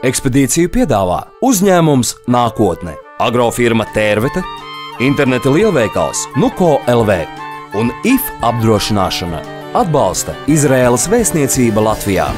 Ekspedīciju piedāvā uzņēmums Nākotne, agrofirma Tērvete, interneta lielveikals Nuko LV un IF apdrošināšana atbalsta Izraēlas vēstniecība Latvijā.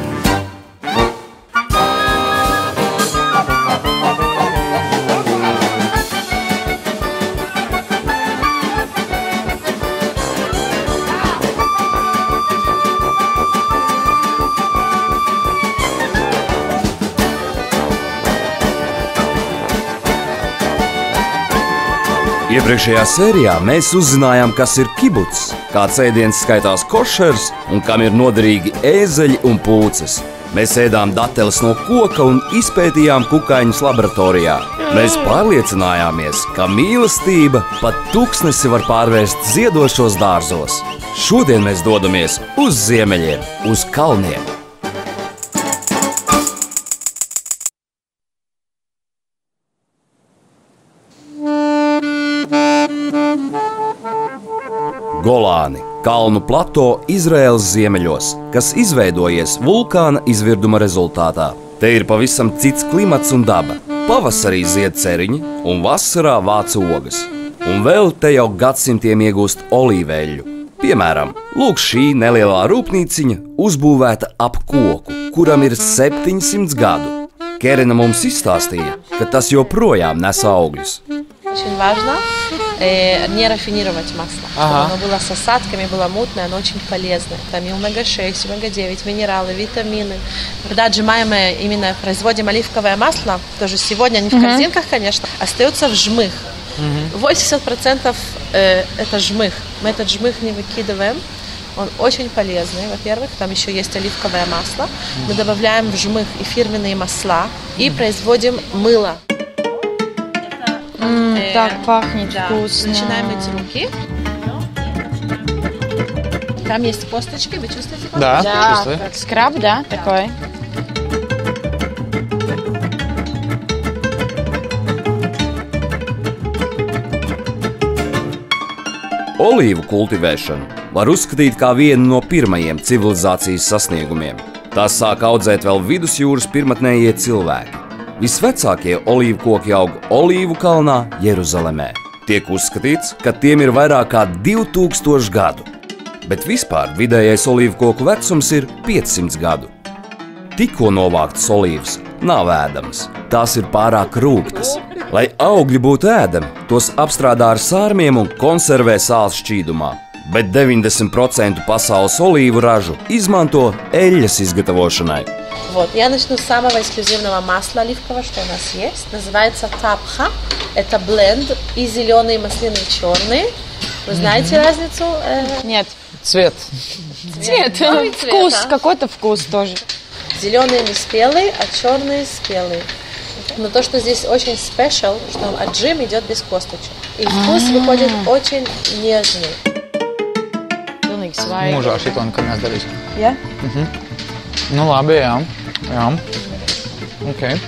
Iepriekšējā sērijā mēs uzzinājām, kas ir kibuts, kāds ēdiens skaitās košers un kam ir noderīgi ēzeļi un pūces. Mēs ēdām dateles no koka un izpētījām kukaiņus laboratorijā. Mēs pārliecinājāmies, ka mīlestība pat tuksnesi var pārvērst ziedošos dārzos. Šodien mēs dodamies uz ziemeļiem, uz kalniem. Golāni – kalnu plato Izraēlas ziemeļos, kas izveidojies vulkāna izvirduma rezultātā. Te ir pavisam cits klimats un daba. Pavasarī zied ceriņi un vasarā vāca ogas. Un vēl te jau gadsimtiem iegūst olīveļu. Piemēram, lūk šī nelielā rūpnīciņa uzbūvēta ap koku, kuram ir 700 gadu. Kerena mums izstāstīja, ka tas joprojām nes augļus. Очень важно не рафинировать масло. Оно было с осадками, было мутное, оно очень полезное. Там и омега-6, омега-9, минералы, витамины. Когда отжимаем именно производим оливковое масло, тоже сегодня не в корзинках, конечно, остается в жмых. 80% это жмых. Мы этот жмых не выкидываем. Он очень полезный, во-первых. Там еще есть оливковое масло. Мы добавляем в жмых и фирменные масла и производим мыло. Так пахнет вкусно. Начинаем мыть руки. Там есть косточки, вы чувствуете? Да, чувствую. Скраб, да, такой. Olīvu kultivēšanu var uzskatīt kā vienu no pirmajiem civilizācijas sasniegumiem. Tās sāk audzēt vēl vidusjūras pirmatnējie cilvēki. Visvecākie olīvu koki aug Olīvu kalnā, Jeruzalemē. Tiek uzskatīts, ka tiem ir vairāk kā 2000 gadu. Bet vispār vidējais olīvu koku vecums ir 500 gadu. Tikko novāktas olīvas nav ēdamas, tās ir pārāk rūgtas. Lai augļi būtu ēdami, tos apstrādā ar sārmiem un konservē sāls šķīdumā. Bet 90% pasaules olīvu ražu izmanto eļļas изготовленной. Вот, я начну с самого эксклюзивного масла оливкового, что у нас есть. Называется тапха. Это бленд и зеленые маслины, и черные. Вы знаете разницу? Нет. Цвет. Цвет. Вкус, какой-то вкус тоже. Зеленые не спелые, а черные спелые. Но то, что здесь очень спешл, что отжим идет без косточек. И вкус выходит очень нежный. Mūžā šito nekad nedarīsim. Ja? Ну, labi, jā. Okay.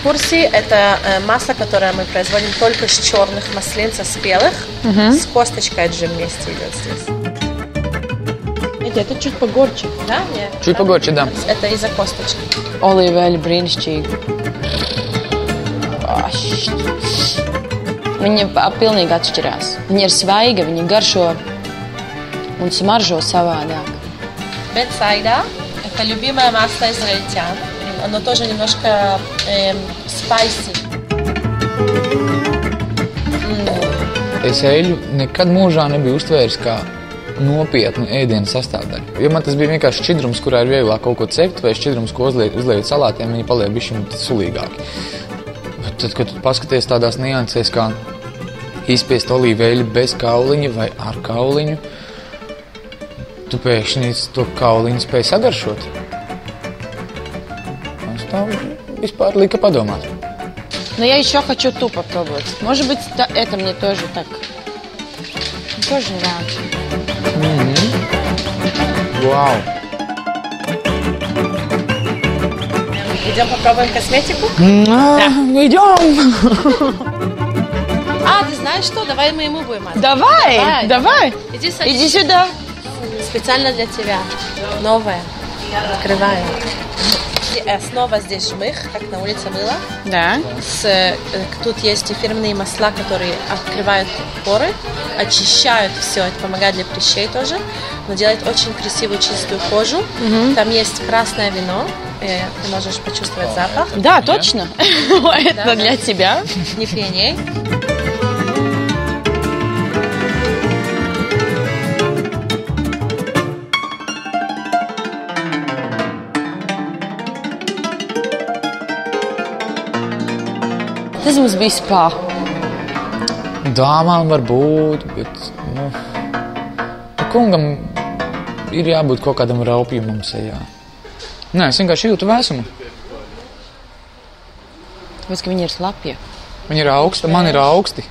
Курси – это масло, которое мы производим только с черных маслин, со спелых. С косточкой отжим вместе идет здесь. Это чуть погорче. Да? Нет. Чуть погорче, да. Это из-за косточки. Olīveļa brīnišķīgi. Viņa pilnīgi atšķirās. Viņa ir svaiga, viņa garšo un smaržo savādāk. Бетсайда – это любимое масло израильтян. Оно тоже немножко спайси. Es eļļu nekad mūžā nebiju uztvēris kā nopietnu ēdienu sastāvdaļu. Ja man tas bija vienkārši šķidrums, kurā ir vieglāk kaut ko cept, vai šķidrums, ko uzliek salātiem, viņi paliek bišķi sulīgāki. Bet tad, kad tu paskaties tādās niansēs, kā izspiest olīveļu bez kauliņa vai ar kauliņu, tu pēkšņi to kauliņu spēj sagaršot. Tas tā vispār lika подумать. Но я еще хочу ту попробовать. Может быть, это мне тоже так. Тоже нравится. Вау. Идем попробуем косметику? Да. Идем. А, ты знаешь что? Давай мы ему будем мазать. Давай. Иди садись. Иди сюда. Специально для тебя. Новое. Открываем. основа здесь жмых, как на улице было. Да. Тут есть и фирменные масла, которые открывают поры, очищают все, это помогает для прыщей тоже, но делает очень красивую чистую кожу. Там есть красное вино, ты можешь почувствовать запах. Да, точно. Это для тебя. Не пьяней. Tas mums bija spā. Dāmām var būt, bet, kungam ir jābūt kaut kādam raupjumam sejā. Nē, es vienkārši jūtu vēsumu. Tāpēc, ka viņi ir slapji. Viņi ir augsti, man ir augsti.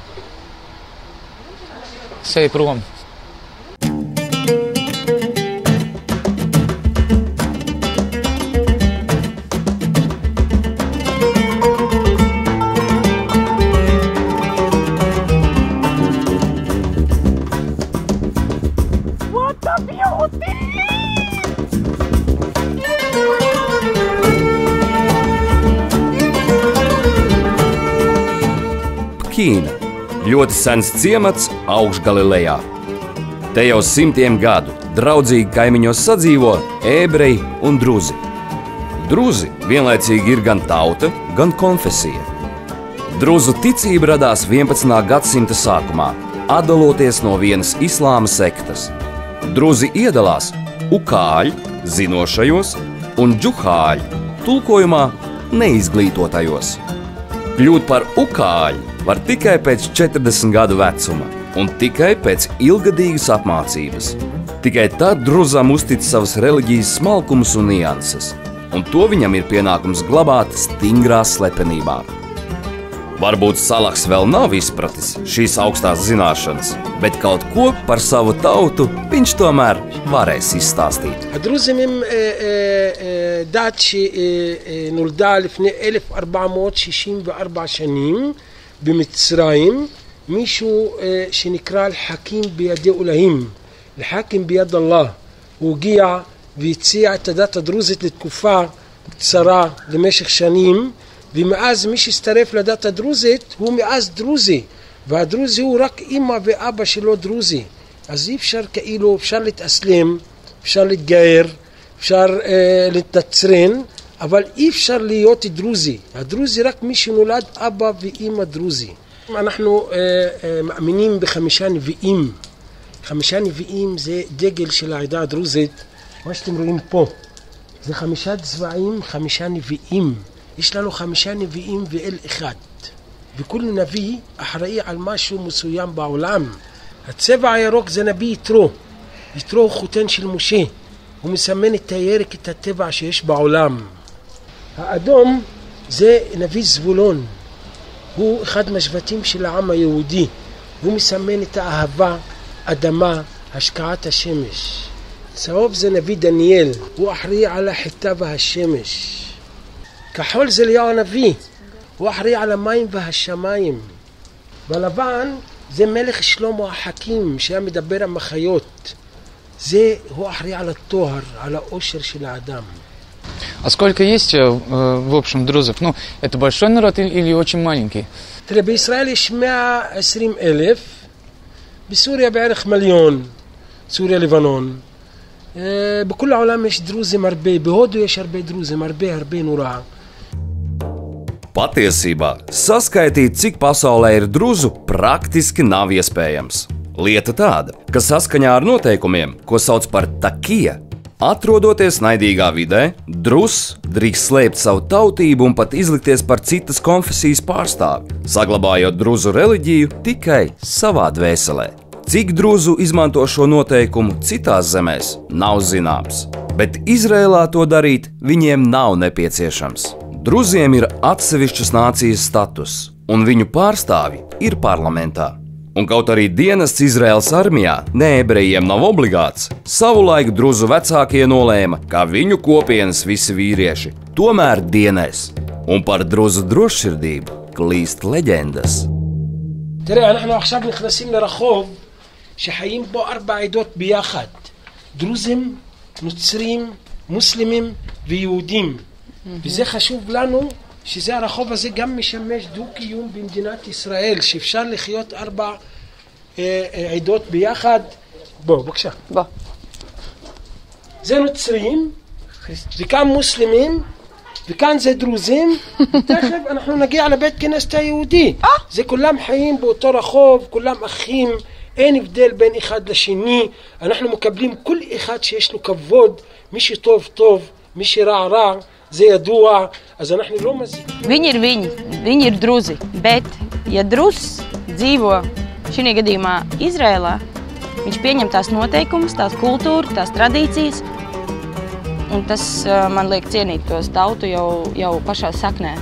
Seja prom. Ķīna – ļoti sens ciemats Augšgalilejā. Te jau simtiem gadu draudzīgi kaimiņos sadzīvo ebreji un druzi. Druzi vienlaicīgi ir gan tauta, gan konfesija. Druzu ticība radās 11. gadsimta sākumā, atdaloties no vienas islāma sektas. Druzi iedalās ukāļi, zinošajos, un džuhāļi, tulkojumā neizglītotajos. Kļūt par ukāļu var tikai pēc 40 gadu vecuma un tikai pēc ilgadīgas apmācības. Tikai tad druzam uztic savas reliģijas smalkumus un nianses, un to viņam ir pienākums glabāt stingrā slepenībā. Varbūt Salahs vēl nav izpratis šīs augstās zināšanas, bet kaut ko par savu tautu viņš tomēr varēs izstāstīt. הדרוזים הם דת שנולדה לפני 1464 שנים במצרים, מישהו שנקרא אל-חכים בידי אלוהים, אל-חכים ביד אללה. הוא הגיע והציע את הדת הדרוזית לתקופה קצרה למשך שנים, ומאז מי שהצטרף לדת הדרוזית הוא מאז דרוזי, והדרוזי הוא רק אמא ואבא שלו דרוזי. אז אי אפשר כאילו, אפשר להתאסלם, אפשר להתגייר, אפשר להתנצרן, אבל אי אפשר להיות דרוזי. הדרוזי רק מי שנולד אבא ואמא דרוזי. אנחנו מאמינים בחמישה נביאים. חמישה נביאים זה דגל של העדה הדרוזית. מה שאתם רואים פה, זה 5 צבעים, 5 נביאים. יש לנו 5 נביאים ואל אחד. וכל נביא אחראי על משהו מסוים בעולם. הצבע הירוק זה נביא יתרו. יתרו הוא חותן של משה. הוא מסמן את הירק, את הטבע שיש בעולם. האדום זה נביא זבולון. הוא אחד מהשבטים של העם היהודי. הוא מסמן את האהבה, אדמה, השקעת השמש. צהוב זה נביא דניאל. הוא אחראי על החיטה והשמש. כחול זה אליהו הנביא. הוא אחראי על המים והשמיים. בלבן זה מלך שלמה החכים שהיה מדבר עם החיות. זה הוא אחראי על התואר, על האושר של האדם. А сколько есть в общем друзов? Ну, это большой народ или очень маленький? תראה, בישראל יש 120,000, בסוריה בערך 1,000,000, סוריה לבנון. בכל העולם יש דרוזים הרבה, בהודו יש הרבה דרוזים, הרבה נורא. Patiesībā saskaitīt, cik pasaulē ir druzu, praktiski nav iespējams. Lieta tāda, ka saskaņā ar noteikumiem, ko sauc par takija, atrodoties naidīgā vidē, drus drīkst slēpt savu tautību un pat izlikties par citas konfesijas pārstāvi, saglabājot druzu reliģiju tikai savā dvēselē. Cik druzu izmanto šo noteikumu citās zemēs, nav zināms, bet Izrēlā to darīt viņiem nav nepieciešams. Druziem ir atsevišķas nācijas status, un viņu pārstāvi ir parlamentā. Un kaut arī dienests Izraēlas armijā neebrejiem nav obligāts, savulaik druzu vecākie nolēma, ka viņu kopienas visi vīrieši tomēr dienēs. Un par druzu drošsirdību klīst leģendas. תראה, אנחנו עכשיו נכנסים לרחוב שחיים בו 4 עדות ביחד. דרוזים, נוצרים, מוסלמים ויהודים. וזה חשוב לנו שזה הרחוב הזה גם משמש דו-קיום במדינת ישראל, שאפשר לחיות 4 עדות ביחד. בבקשה. בוא. זה נוצרים, וכאן מוסלמים, וכאן זה דרוזים, תכף אנחנו נגיע לבית כנסת היהודי. זה כולם חיים באותו רחוב, כולם אחים, אין הבדל בין אחד לשני, אנחנו מקבלים כל אחד שיש לו כבוד, מי שטוב טוב, מי שרע רע, זה ידוע, אז אנחנו לא מזיקים. Viņi ir druzi, bet ja druzs dzīvo šī gadījumā Izrēlā, viņš pieņem tās noteikumus, tās kultūru, tās tradīcijas, un tas man liek cienīt tos tautu jau pašā saknē.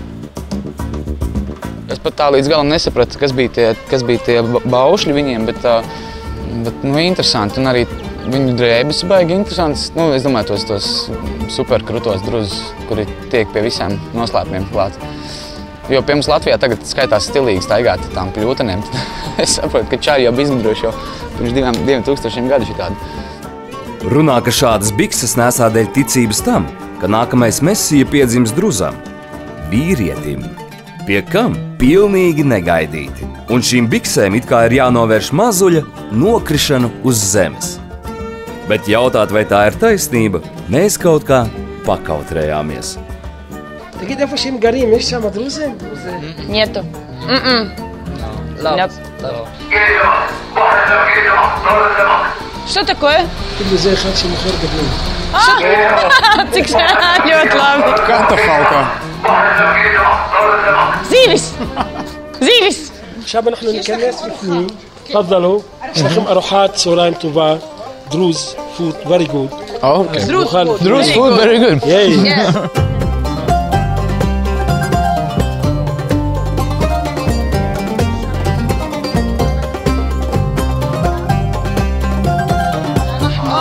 Es pat tā līdz galam nesapratu, kas bija tie baušļi viņiem, bet interesanti, un arī viņu drēbes baigi interesants. Es domāju, tos super krutos druzus, kuri tiek pie visiem noslēpumiem klāt. Jo pie mums Latvijā tagad skaitās stilīgi staigāt tām kļūtenēm. Es saprotu, ka čāri jau bija izgudrojuši jau pirms 2000 gadu šitādi. Runā, ka šādas bikses nesā dēļ ticības tam, ka nākamais mesija piedzims druzam, vīrietim, pie kam pilnīgi negaidīti. Un šīm biksēm it kā ir jānovērš mazuļa nokrišanu uz zemes. Bet jautāt, vai tā ir taisnība, mēs kaut kā pakautrējāmies. תגיד, איפה שהם גרים, יש שם דרוזים? Nyetu. Что такое? כאילו זה אחד שמוכר גדולים. Cik ļoti labi. Katafalka. Zīvis! עכשיו אנחנו ניכנס בפנים, תפדלו, יש לכם ארוחת צהריים טובה, דרוז, food, very good. Okay. Druze food, very good. Yay.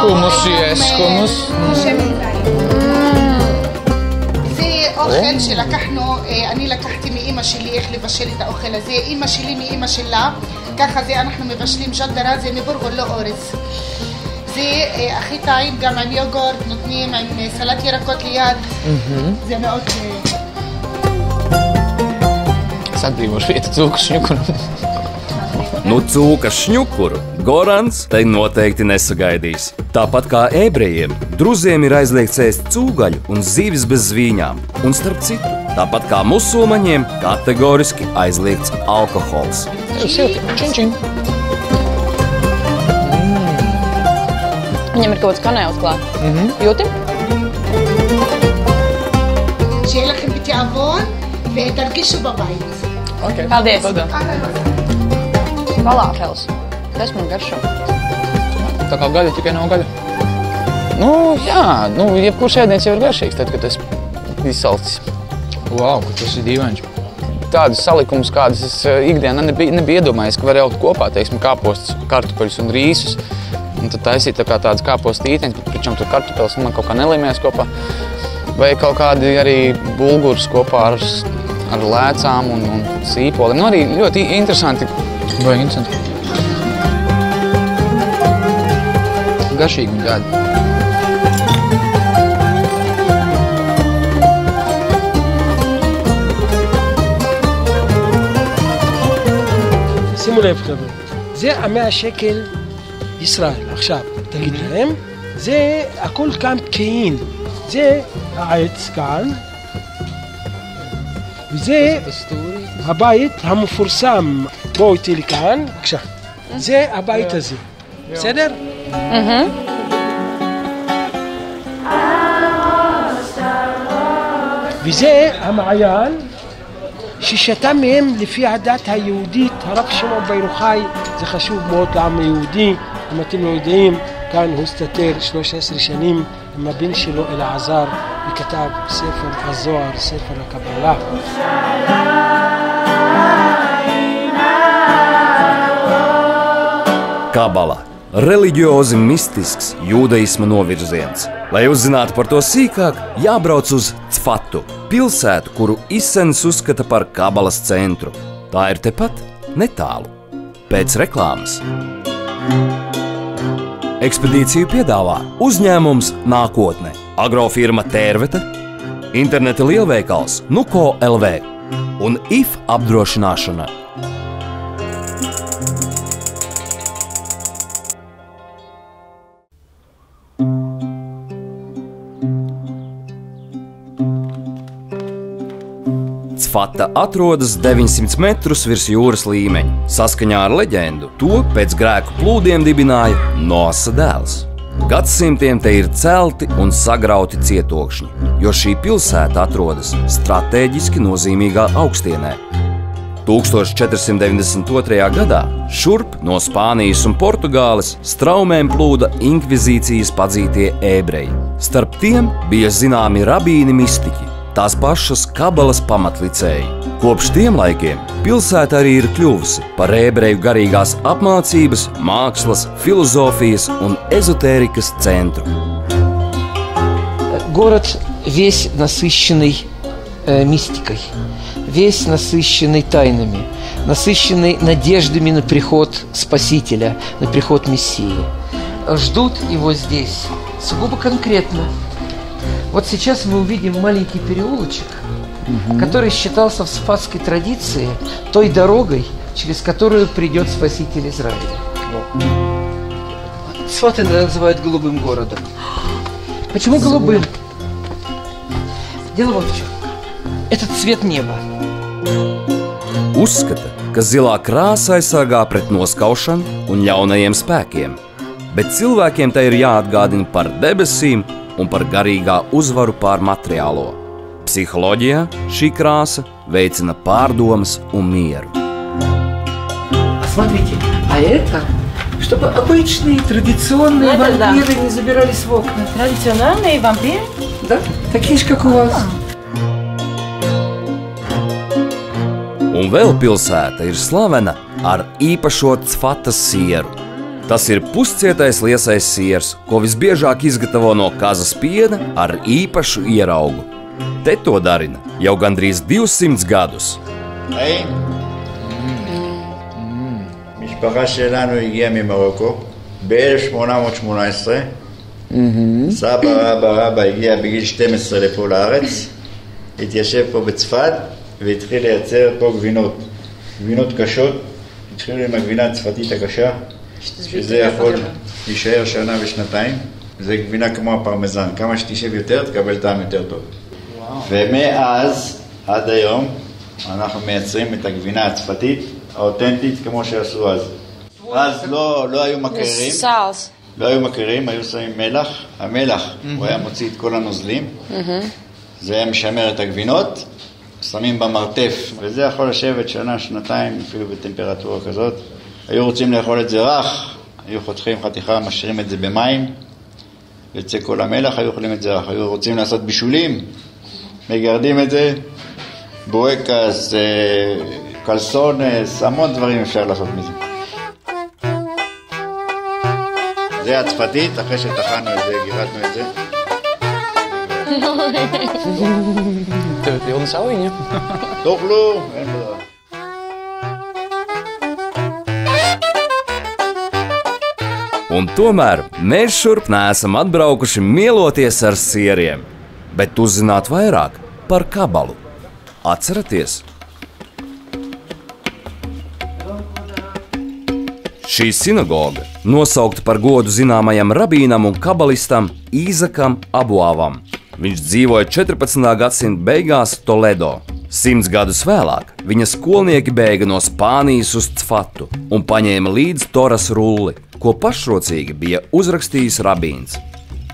חומוס יש, חומוס. זה אוכל שלקחנו, אני לקחתי מאמא שלי איך לבשל את האוכל הזה, אמא שלי מאמא שלה, ככה זה אנחנו מבשלים ג'לדרה, זה מבורגול לא אורז. זה הכי טעים גם עם יוגורט, נותנים עם סלט ירקות ליד, זה מאוד... Sadzīvošu vietu cūku šņukuru. Cūkas šņukuru Gorans te noteikti nesagaidīs. Tāpat kā ebrejiem, druziem ir aizliegts ēst cūgaļu un zivis bez zvīņām. Un starp citu, tāpat kā musulmaņiem, kategoriski aizliegts alkohols. Čiņ. Viņam ir kaut kāds kanēls klāt. Jūti? שיהיה לכם בתיאבון ותרגישו בבית. Paldies! Falāfels. Tas man garšo. Tā kā gaļa, tikai nav gaļa. Jebkurš ēdiens jau ir garšīgs, tad, kad tas izsalcis. Wow, tas ir dīvains. Tādus salikumus, kādas es ikdienā nebija iedomājies, ka var jaukt kopā, teiksim, kāpostus, kartupeļus un rīsus. Un tad taisīt tādas kāpostu īteņas, bet pričam tur kartupeļus man kaut kā nelīmējās kopā. Vai kaut kādi arī bulgurs kopā ar lēcām un sīpoliem. Arī ļoti interesanti. Vai interesanti. Garšīgi un tādi. שימו לב חבר'ה, זה 100 שקל ישראל, עכשיו, תגיד להם, זה הכל כאן פקיעין, זה העץ כאן, וזה הבית המפורסם, בואו איתי לכאן, בבקשה, זה הבית הזה, בסדר? וזה המעיין ששתה מהם לפי הדת היהודית, הרב שמעון בר יוחאי, זה חשוב מאוד לעם היהודי, אם אתם לא יודעים, כאן הוא הסתתר 13 שנים עם הבן שלו אלעזר, וכתב ספר הזוהר, ספר הקבלה. Kabala – reliģiozi mistisks jūdaisma novirziens. Lai uzzinātu par to sīkāk, jābrauc uz Cfatu, pilsētu, kuru Isens uzskata par kabalas centru. Tā ir tepat netālu. Pēc reklāmas. Ekspedīciju piedāvā uzņēmums Nākotne, agrofirma Tērvete, Interneta lielveikals Nuko LV un IF apdrošināšana. Cfata atrodas 900 metrus virs jūras līmeņa. Saskaņā ar leģendu to pēc grēku plūdiem dibināja Noasa dēls. Gadsimtiem te ir celti un sagrauti cietokšņi, jo šī pilsēta atrodas stratēģiski nozīmīgā augstienē. 1492. gadā šurp no Spānijas un Portugāles straumēm plūda inkvizīcijas padzītie ebreji. Starp tiem bija zināmi rabīni mistiķi, tās pašas kabalas pamatlicēji. Kopš tiem laikiem pilsēta arī ir kļuvusi par ebreju garīgās apmācības, mākslas, filozofijas un эзотерикас центру. Город весь насыщенный мистикой, весь насыщенный тайнами, насыщенный надеждами на приход Спасителя, на приход Мессии. Ждут его здесь сугубо конкретно. Вот сейчас мы увидим маленький переулочек, который считался в сфатской традиции той дорогой, через которую придет Спаситель Израиля. Сфаты называют голубым городом. Почему голубым? Дело вот в чем. Этот цвет неба. Uzskata, ka zilā krāsa aizsargā pret noskaušanu un ļaunajiem spēkiem, bet cilvēkiem tai ir jāatgādina par debesīm un par garīgā uzvaru pār materiālo. Psiholoģijā šī krāsa veicina pārdomas un mieru. Смотрите, а это, чтобы обычные традиционные вампиры не забирались в окна. Традиционные вампиры? Да, такие же, как у вас. Un vēl pilsēta ir slavena ar īpašo cfatas sieru. Tas ir puscietais liesais siers, ko visbiežāk izgatavo no kazas piena ar īpašu ieraugu. Te to darina jau gandrīz 200 gadus. משפחה שלנו הגיעה ממרוקו ב-1818. סבא רבא הגיע בגיל 12 לפה לארץ, התיישב פה בצפת והתחיל לייצר פה גבינות קשות. התחילו עם הגבינה הצפתית הקשה, שזה יכול להישאר שנה ושנתיים. זה גבינה כמו הפרמזן, כמה שתשב יותר תקבל טעם יותר טוב. ומאז עד היום אנחנו מייצרים את הגבינה הצפתית האותנטית כמו שעשו אז. אז לא היו מקררים. לא היו מקררים, היו שמים מלח. המלח, הוא היה מוציא את כל הנוזלים. זה היה משמר את הגבינות. שמים במרתף, וזה יכול לשבת שנה, שנתיים, אפילו בטמפרטורה כזאת. היו רוצים לאכול את זה רך, היו חותכים חתיכה, משאירים את זה במים, יוצא כל המלח, היו אוכלים את זה רך. היו רוצים לעשות בישולים, מגרדים את זה, בורקס, קלסונס, המון דברים אפשר לעשות מזה. זה הצפתית, אחרי שטחנו את זה, גירדנו את זה. Tev pilna saviņa. תאכלו, אין ברירה. Un tomēr mēs šurp neesam atbraukuši mieloties ar sieriem, bet uzzināt vairāk par kabalu. Atceraties! Šī sinagoga nosaukta par godu zināmajam rabīnam un kabalistam Īzakam Abuavam. Viņš dzīvoja 14. gadsimta beigās Toledo. 100 gadus vēlāk viņa skolnieki bēga no Spānijas uz Cfatu un paņēma līdzi Toras rulli, ko pašrocīgi bija uzrakstījis rabīns.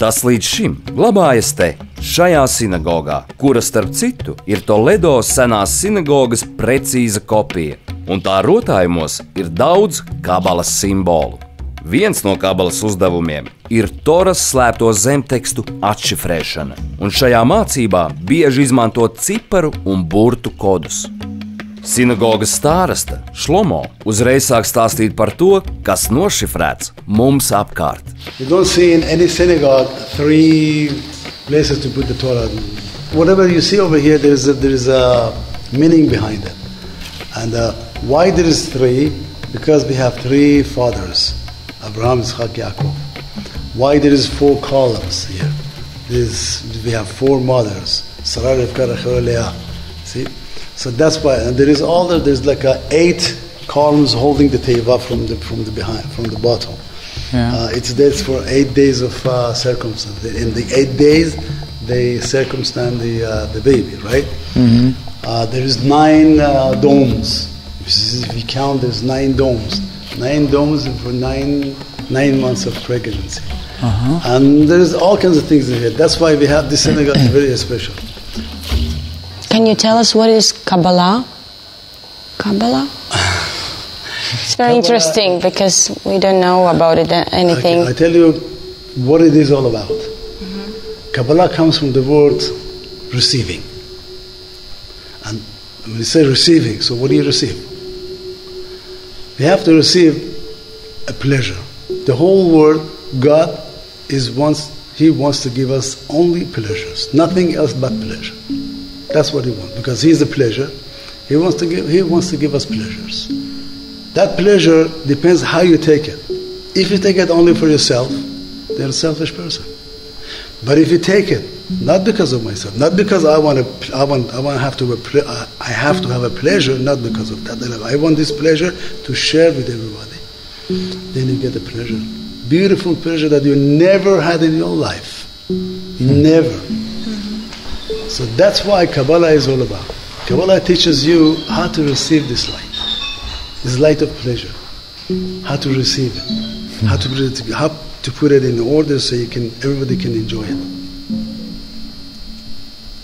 Tas līdz šim glabājas te, šajā sinagogā, kura starp citu ir Toledo senās sinagogas precīza kopija, un tā rotājumos ir daudz kabalas simbolu. Viens no kabalas uzdevumiem ir Toras slēpto zemtekstu atšifrēšana, un šajā mācībā bieži izmanto ciparu un burtu kodus. Sinagogas stārasta Šlomo uzreiz sāk stāstīt par to, kas nošifrēts mums apkārt. You don't see in any synagogue 3 places to put the Torah. Whatever you see over here, there is a meaning behind it. And why there is 3? Because we have 3 fathers. Abraham, Yitzchak, Yaakov. Why there is 4 columns here? We have 4 mothers. Sarar Rivka Rachel Leah. See? So that's why, and there's like 8 columns holding the teva from the behind, from the bottom. Yeah. It's dates for 8 days of circumstance. In the 8 days, they circumstand the baby, right? Mm-hmm. There is 9 domes. If you count, there's 9 domes. 9 domes for 9 months of pregnancy. Uh-huh. And there's all kinds of things in here. That's why we have this synagogue is very special. Can you tell us what is Kabbalah? Kabbalah? It's very interesting because we don't know about it anything. I tell you what it is all about. Kabbalah comes from the word receiving. And when you say receiving, so what do you receive? You have to receive a pleasure. The whole world, God He wants to give us only pleasures, nothing else but pleasure. That's what He wants, because He is the pleasure. He wants to give us pleasures. That pleasure depends how you take it. If you take it only for yourself, then you're a selfish person. But if you take it not because of myself, not because I have to have a pleasure, not because of that. I want this pleasure to share with everybody. Then you get a pleasure, beautiful pleasure that you never had in your life, never. So that's why Kabbalah is all about. Kabbalah teaches you how to receive this light of pleasure, how to receive it, how to put it in order so everybody can enjoy it.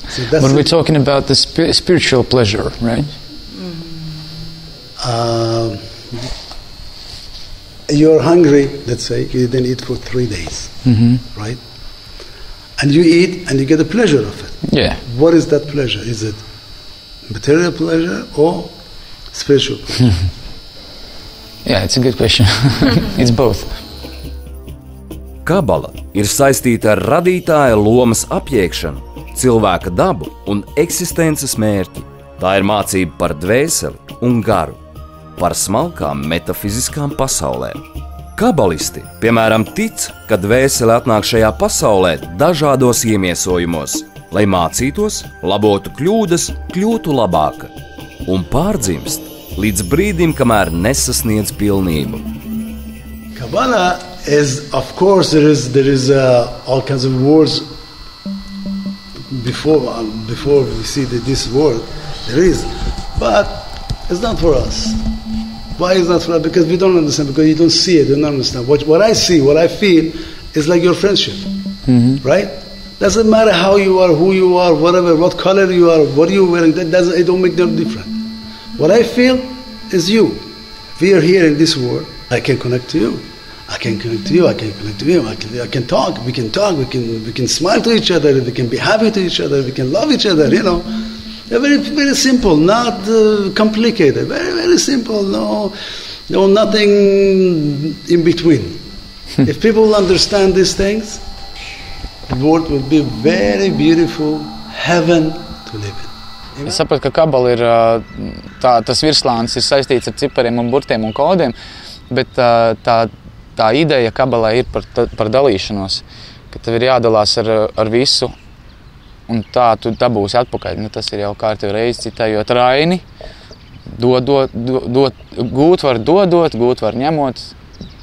So that's but we're talking about the spiritual pleasure, right? You're hungry, let's say, you didn't eat for 3 days, right? And you eat and you get the pleasure of it. Yeah. What is that pleasure? Is it material pleasure or spiritual pleasure? Yeah, it's a good question. It's both. Kabala ir saistīta ar radītāja lomas apjēgšanu, cilvēka dabu un eksistences mērķi. Tā ir mācība par dvēseli un garu, par smalkām metafiziskām pasaulēm. Kabalisti, piemēram, tic, ka dvēsele atnāk šajā pasaulē dažādos iemiesojumos, lai mācītos, labotu kļūdas, kļūtu labāka un pārdzimst līdz brīdim, kamēr nesasniedz pilnību. Kabbalah is, of course, there is all kinds of words before we see this word. There is, but it's not for us. Why is not for us? Because we don't understand. Because you don't see it, you don't understand. What I see, what I feel, is like your friendship, right? Doesn't matter how you are, who you are, whatever, what color you are, what are you wearing. It don't make no difference. What I feel is you. We are here in this world. I can connect to you. I can connect to you. I can connect to you. I can talk. We can talk. We can smile to each other. We can be happy to each other. We can love each other. You know, very very simple, not complicated. Very very simple. No, nothing in between. If people understand these things, the world will be very beautiful heaven to live in. Es saprotu, ka Kabala ir tas virslānis ir saistīts ar cipariem un burtiem un kodiem, bet tā ideja Kabalā ir par dalīšanos, ka tev ir jādalās ar visu, un tā tu dabūsi atpakaļ. Tas ir jau kārtīgi reizi citējot Raini. Gūt var dodot, gūt var ņemot,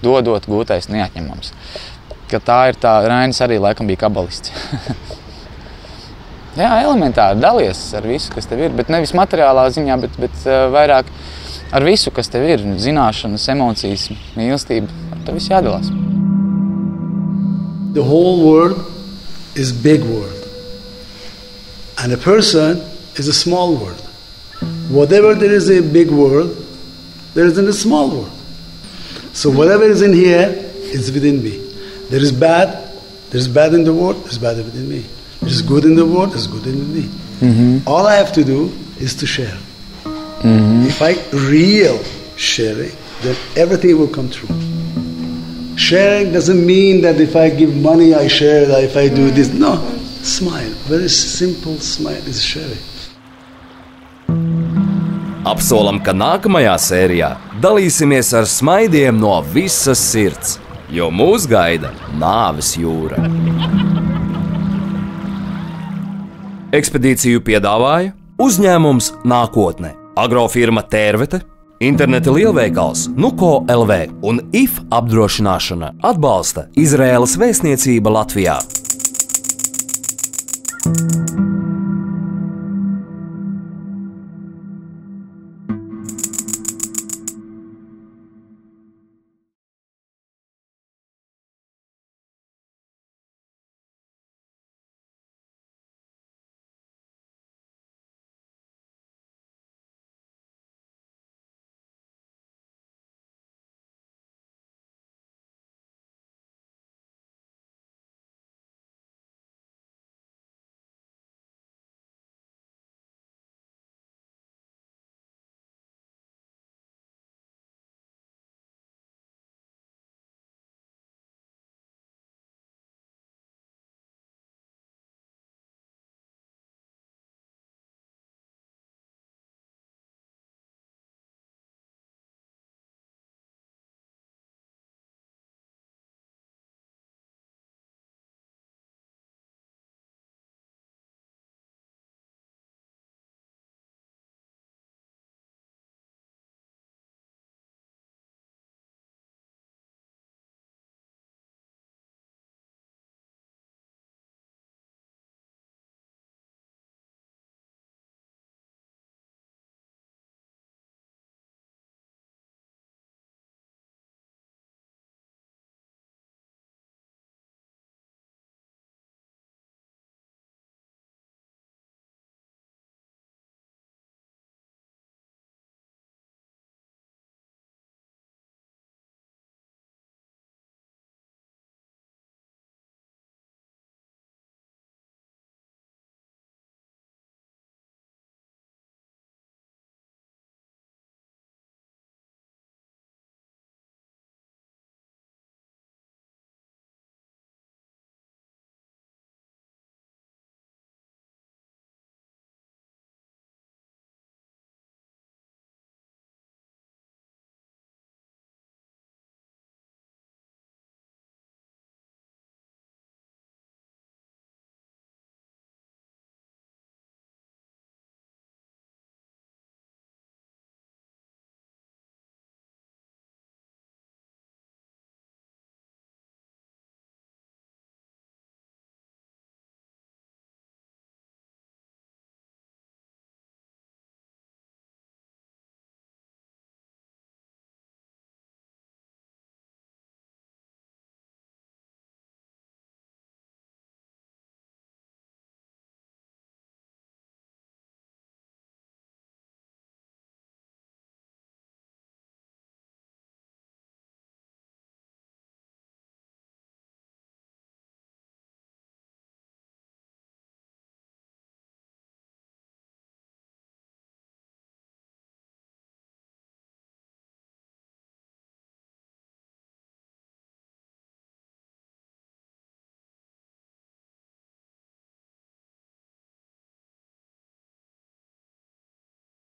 dodot, gūtais neatņemams. Ka tā ir tā, Rainis arī laikam bija kabalists. Jā, elementāri dalies ar visu, kas tev ir, bet nevis materiālā ziņā, bet vairāk ar visu, kas tev ir, zināšanas, emocijas, mīlestība, ar to visu jādalās. The whole world is big world, and a person is a small world. Whatever there is a big world, there is in a small world. So whatever is in here is within me. There is bad in the world, there is bad within me. There is good in the world, there is good in me. All I have to do is to share. If I real sharing, then everything will come true. Sharing doesn't mean that if I give money, I share, that if I do this. No, smile. Very simple smile is sharing. Apsolam, ka nākamajā sērijā dalīsimies ar smaidiem no visas sirds, jo mūs gaida nāves jūra. Ekspedīciju piedāvāja uzņēmums Nākotne, agrofirma Tērvete, interneta lielveikals Nuko LV un IF apdrošināšana atbalsta Izraēlas vēstniecība Latvijā.